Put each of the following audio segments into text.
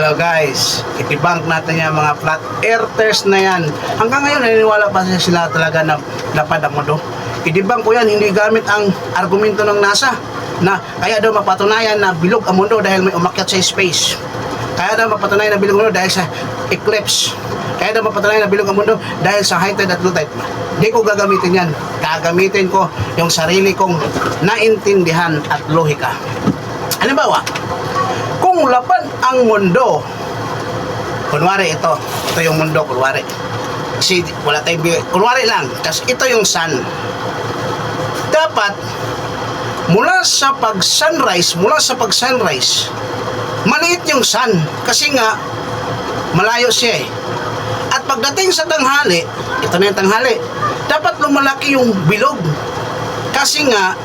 Hello guys, itibang natin yung mga flat earthers na yan. Hanggang ngayon naniniwala pa sila talaga na lapad ang mundo. Itibang ko yan, hindi gamit ang argumento ng NASA na kaya daw mapatunayan na bilog ang mundo dahil may umakyat sa space. Kaya daw mapatunayan na bilog ang mundo dahil sa eclipse. Kaya daw mapatunayan na bilog ang mundo dahil sa high tide at low tide. Hindi ko gagamitin yan. Gagamitin ko yung sarili kong naintindihan at lohika. Halimbawa, kung lapad ang mundo, kunwari ito yung mundo, kunwari. Kasi wala tayong kunwari lang, kasi ito yung sun. Dapat, mula sa pag-sunrise, maliit yung sun. Kasi nga, malayo siya eh. At pagdating sa tanghali, ito na yung tanghali, dapat lumalaki yung bilog. Kasi nga,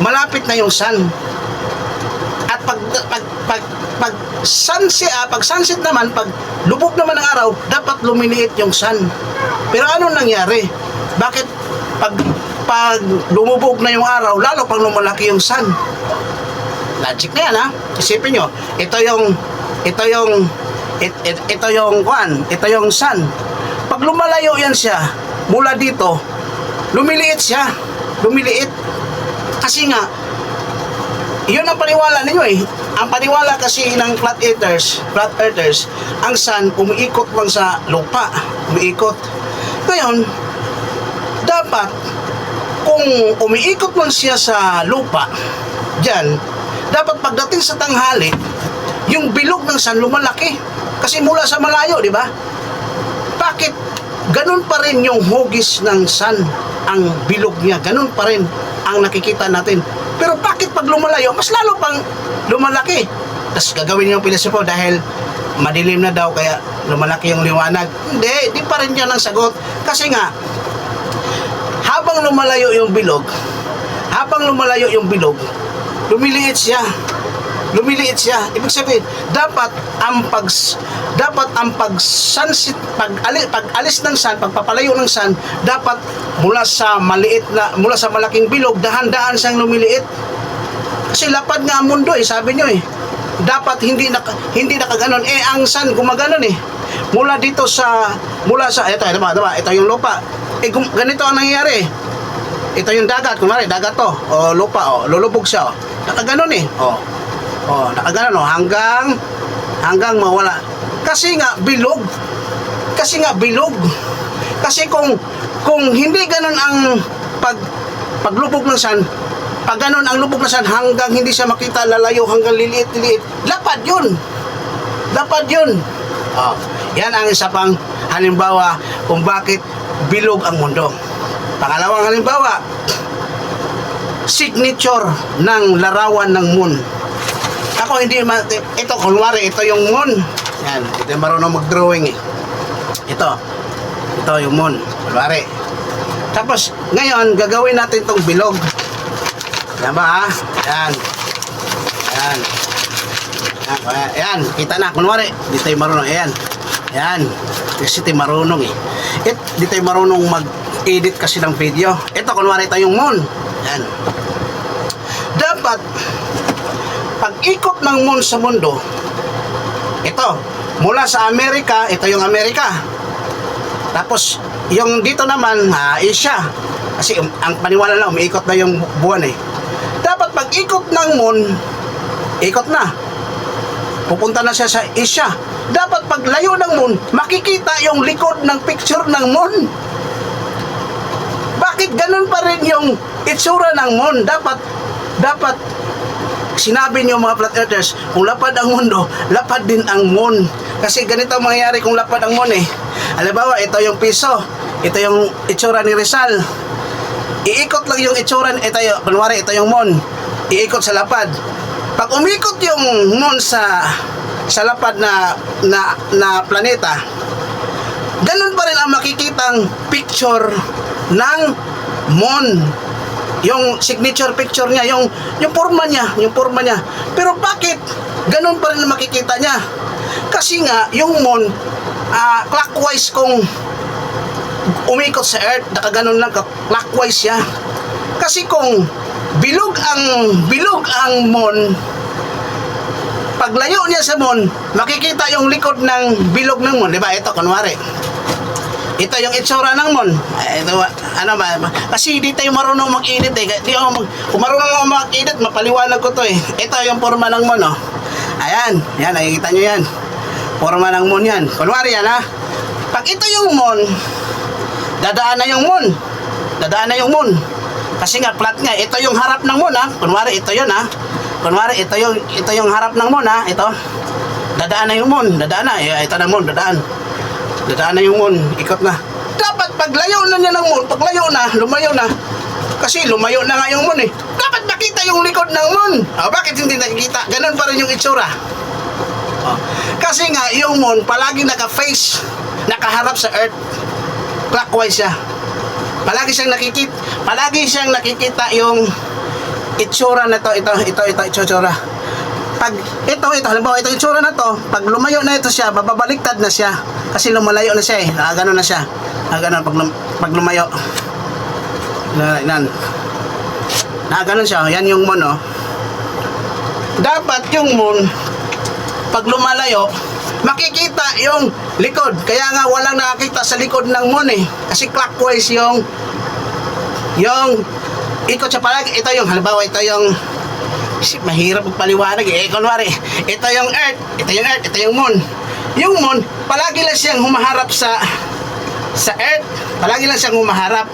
malapit na yung sun. At pag sunset naman, pag lubog naman ng araw, dapat lumiliit yung sun. Pero ano nangyari? Bakit pag lumubog na yung araw, lalo pang lumalaki yung sun? Logic na yan, ha? Isipin nyo, ito yung sun. Pag lumalayo yan siya, mula dito, lumiliit siya. Lumiliit. Kasi nga, yun ang paniwala ninyo eh. Ang paniwala kasi ng flat earthers, ang sun umiikot lang sa lupa. Umiikot. Ngayon, dapat, kung umiikot lang siya sa lupa, dyan, dapat pagdating sa tanghali, yung bilog ng sun lumalaki. Kasi mula sa malayo, di ba? Bakit ganun pa rin yung hugis ng sun, ang bilog niya, ganun pa rin ang nakikita natin. Pero bakit pag lumalayo, mas lalo pang lumalaki? Tapos gagawin niyo yung pilosopo dahil madilim na daw kaya lumalaki yung liwanag. Hindi, di pa rin yan ang sagot. Kasi nga, habang lumalayo yung bilog, lumiliit siya. Ibig sabihin, dapat ang pag-sunset, pag-alis ng sun, pagpapalayo ng sun, dapat mula sa malaking bilog, dahan-dahan siyang lumiliit. Kasi lapad nga ang mundo eh, sabi nyo eh. Dapat hindi nakaganon. Eh, ang sun gumaganon eh. Ito yung lupa. Eh, ganito ang nangyayari. Ito yung dagat, kunwari, dagat to, o lupa, lulubog siya, nakaganon eh. Nakaganon, hanggang mawala. Kasi nga bilog. Kasi kung hindi ganon ang paglubog ng sun, pag ganon ang lubog ng sun hanggang hindi siya makita, lalayo hanggang liliit, lapad yun. Yan ang isa pang halimbawa kung bakit bilog ang mundo. Pangalawang halimbawa, signature ng larawan ng moon. Ako ito kunwari, ito yung moon. Yan, ito yung marunong mag-drawing eh. Ito yung moon, kunwari. Tapos, ngayon, gagawin natin itong bilog. Yan ba ha? Yan, kita na, kunwari, dito yung marunong, yan, kasi ito yung marunong eh. Dito yung marunong mag-edit kasi ng video. Ito, kunwari, ito yung moon. Yan. Dapat, pag-ikot ng moon sa mundo, ito, mula sa Amerika, ito yung Amerika. Tapos, yung dito naman, Asia. Kasi ang paniwala na, umiikot na yung buwan eh. Dapat pag-ikot ng moon, ikot na. Pupunta na siya sa Asia. Dapat paglayo ng moon, makikita yung likod ng picture ng moon. Bakit ganun pa rin yung itsura ng moon? Dapat sinabi niyo mga flat earthers, kung lapad ang mundo, lapad din ang moon. Kasi ganito ang mangyayari kung lapad ang moon eh. Halimbawa, ito yung piso, ito yung itsura ni Rizal. Iikot lang yung itsura, kunwari ito yung moon, iikot sa lapad. Pag umikot yung moon sa lapad na planeta, ganun pa rin ang makikitang picture ng moon. Yung signature picture niya, yung forma niya. Pero bakit ganun pa rin makikita niya? Kasi nga, yung moon, clockwise kung umikot sa Earth, nakaganon lang, clockwise siya. Kasi kung bilog ang moon, Paglayo niya sa moon, makikita yung likod ng bilog ng moon, di ba? Ito, kunwari. Ito yung itsura ng moon. Ito, ano ba? Kasi di tayo marunong mag-edit eh. Kung marunong ako mag-edit, mapaliwanag ko to eh. Ito yung forma ng moon, oh. Ayan, yan, nakikita nyo yan. Forma ng moon yan. Kunwari yan, ha? Pag ito yung moon, dadaan na yung moon. Dadaan na yung moon. Kasi nga, flat nga. Ito yung harap ng moon, ha? Kunwari, ito yun, ha? Kunwari, ito yung harap ng moon, ha? Ito. Dadaan na yung moon. Dadaan na. Ito na moon, dadaan. Dadaan na yung moon, ikot na. Dapat paglayo na niya ng moon, paglayo na, lumayo na. Kasi lumayo na nga yung moon eh. Dapat makita yung likod ng moon. Bakit hindi nakikita? Ganun pa rin yung itsura. Kasi nga, yung moon, palagi naka-face, nakaharap sa earth. Clockwise siya. Palagi siyang nakikita yung itsura na to, ito, itsura. Pag ito, halimbawa ito yung tsura na to, pag lumayo na ito siya, babaliktad na siya. Kasi lumalayo na siya eh. Nakagano na siya. Nakagano pag lumayo. Nakagano siya. Yan yung moon, oh. Dapat yung moon, pag lumalayo, makikita yung likod. Kaya nga walang nakakita sa likod ng moon eh. Kasi clockwise yung ikot siya palagi. Ito yung, halimbawa ito yung mahirap magpaliwanag eh. Kunwari, ito yung earth, ito yung moon. Yung moon, palagi lang siyang humaharap sa earth. Palagi lang siyang humaharap.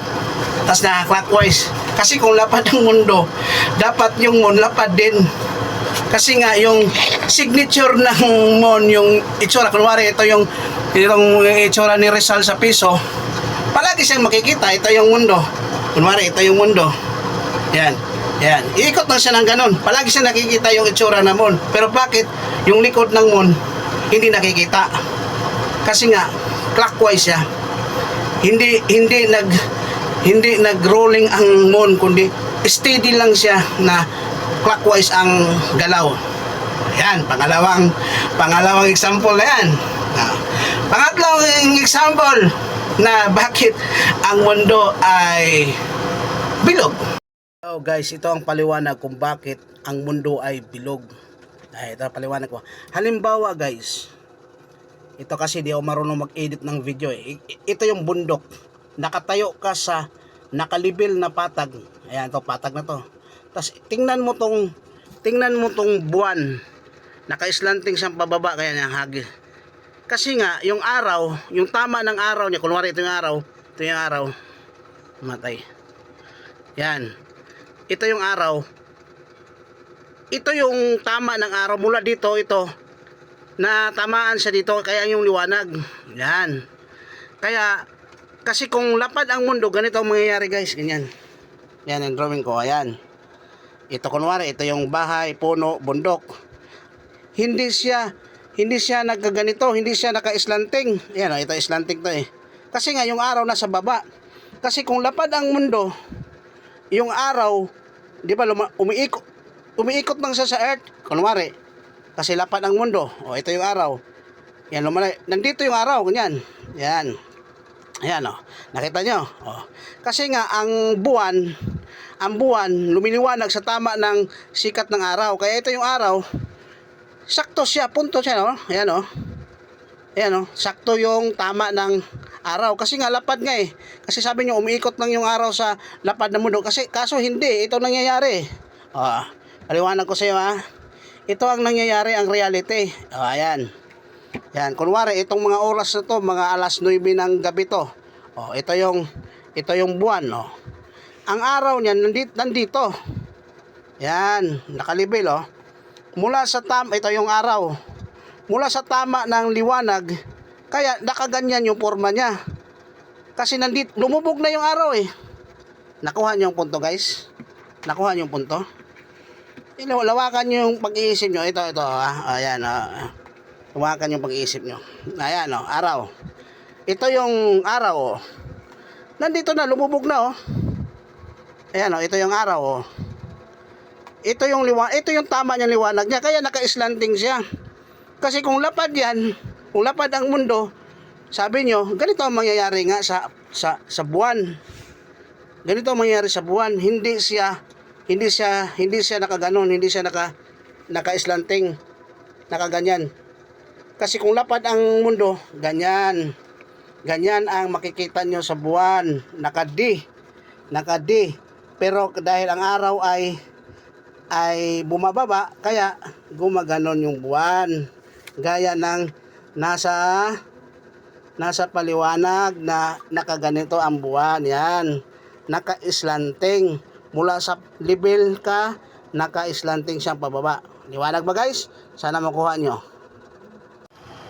Tapos na-clockwise. Kasi kung lapad ang mundo, dapat yung moon lapad din. Kasi nga, yung signature ng moon, yung itsura, kunwari, itong itsura ni Rizal sa piso, palagi siyang makikita. Ito yung mundo. Kunwari, ito yung mundo. Yan. Yan, iikot lang siya ng ganun. Palagi siya nakikita yung itsura ng moon. Pero bakit yung likod ng moon hindi nakikita? Kasi nga clockwise siya. Hindi nag-rolling ang moon, kundi steady lang siya na clockwise ang galaw. Yan, pangalawang example na yan. Pangatlong example na bakit ang mundo ay bilog. So guys, ito ang paliwanag kung bakit ang mundo ay bilog. Ito ang paliwanag ko. Halimbawa guys, ito kasi di ako marunong mag-edit ng video eh. Ito yung bundok. Nakatayo ka sa nakalibel na patag. Ayan, ito patag na to. Tapos tingnan mo tong buwan. Naka-slanting siyang pababa, kaya niya hagis. Kasi nga, yung araw, yung tama ng araw niya, kunwari ito yung araw, matay. Yan. Ito yung araw. Ito yung tama ng araw. Mula dito, ito. Na tamaan siya dito. Kaya yung liwanag. Yan. Kaya, kasi kung lapad ang mundo, ganito ang mangyayari guys. Ganyan. Yan ang drawing ko. Ayan. Ito kunwari, ito yung bahay, puno, bundok. Hindi siya nagkaganito. Hindi siya naka-slanting. Ayan, ito slanting to eh. Kasi nga, yung araw nasa baba. Kasi kung lapad ang mundo, yung araw, di ba, umiikot lang siya sa earth, kunwari, kasi lapad ang mundo. O, ito yung araw. Yan, nandito yung araw, ganyan. Yan. Ayan, o. Nakita nyo? O. Kasi nga, ang buwan, lumiliwanag sa tama ng sikat ng araw. Kaya ito yung araw, sakto siya, punto siya, no? Ayan, o. Ayan, o. Sakto yung tama ng araw. Kasi nga, lapad nga eh. Kasi sabi nyo, umiikot lang yung araw sa lapad ng mundo. Kaso hindi, ito nangyayari. Paliwanag ko sa iyo, ha. Ito ang nangyayari, ang reality. Ayan. Yan, kunwari, itong mga oras na to, mga alas 9 ng gabi to. Ito yung buwan, no. Ang araw niyan, nandito. Yan, nakalibel, oh. Ito yung araw. Mula sa tama ng liwanag, kaya nakaganyan yung forma niya. Kasi lumubog na yung araw eh. Nakuha niyo yung punto guys? Nakuha niyo yung punto? Lawakan niyo yung pag-iisip niyo. Ito. Ayan. Lawakan yung pag-iisip niyo. Ayan, araw. Ito yung araw. Nandito na, lumubog na. Ayan, ito yung araw. Ito yung tama niyang liwanag niya. Kaya naka-slanting siya. Kasi kung lapad yan, kung lapad ang mundo, sabi nyo, ganito ang mangyayari nga sa buwan. Ganito ang mangyayari sa buwan. Hindi siya nakaganon, hindi siya naka-slanting. nakaganyan. Kasi kung lapad ang mundo, ganyan. Ganyan ang makikita nyo sa buwan. Naka-D. Pero dahil ang araw ay bumababa, kaya gumaganon yung buwan. Gaya ng nasa paliwanag na nakaganito ang buwan. Yan. Naka-islanting. Mula sa level ka, naka-islanting siyang pababa. Liwanag ba guys? Sana makuha nyo.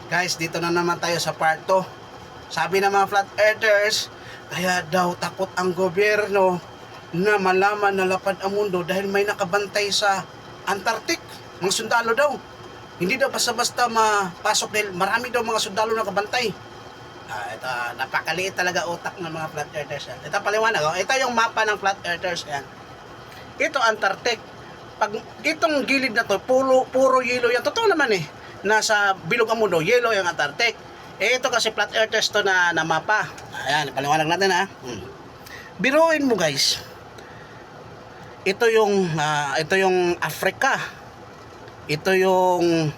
Guys, dito na naman tayo sa part 2. Sabi ng mga flat earthers, kaya daw takot ang gobyerno na malaman na lapad ang mundo dahil may nakabantay sa Antarctic. Mga sundalo daw. Hindi daw basta-basta mapasok dahil marami daw mga sundalo nakabantay. Ito, napakaliit talaga utak ng mga flat earthers. Ito paliwanag. Ito yung mapa ng flat earthers. Yan. Ito Antarctic. Pag itong gilid na to, puro yelo yan. Totoo naman eh. Nasa bilog ang mundo, yelo yung Antarctic. Ito kasi flat earthers to na mapa. Ayan, paliwanag natin ha. Biruin mo guys. Ito yung Africa. Ito yung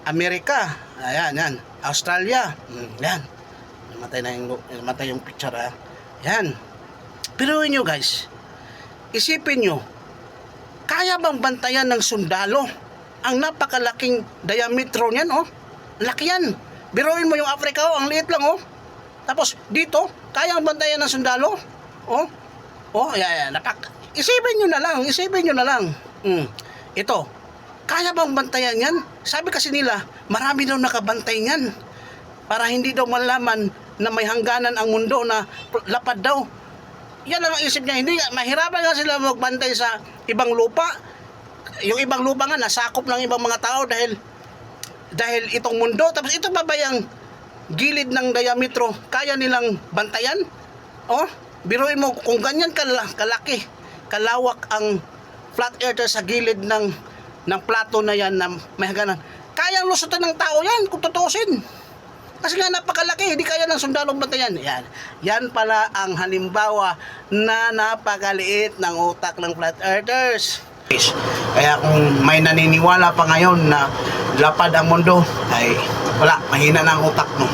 Amerika. Ayan, yan. Australia. Yan. Namatay yung picture ha. Yan. Biruin nyo guys. Isipin nyo. Kaya bang bantayan ng sundalo ang napakalaking diametro niyan, oh? Laki yan. Biruin mo yung Africa, oh, ang liit lang, oh. Tapos dito, kaya ang bantayan ng sundalo, oh. Oh, yeah. Isipin nyo na lang. Ito, kaya bang bantayan yan? Sabi kasi nila, marami daw nakabantay niyan. Para hindi daw malaman na may hangganan ang mundo na lapad daw. Yan lang ang isip niya. Hindi, mahirapan nga sila magbantay sa ibang lupa. Yung ibang lupa nga nasakop ng ibang mga tao dahil itong mundo. Tapos ito pa ba yung gilid ng diametro kaya nilang bantayan? Oh, biruin mo kung ganyan kalaki, kalawak ang flat earth sa gilid ng plato na yan na may hangganan. Kayang lusutan ng tao yan kung tutusin. Kasi nga napakalaki, hindi kaya ng sundalong bantayan. Yan pala ang halimbawa na napakaliit ng utak ng flat earthers. Kaya kung may naniniwala pa ngayon na lapad ang mundo, ay wala, mahina na ang utak mo.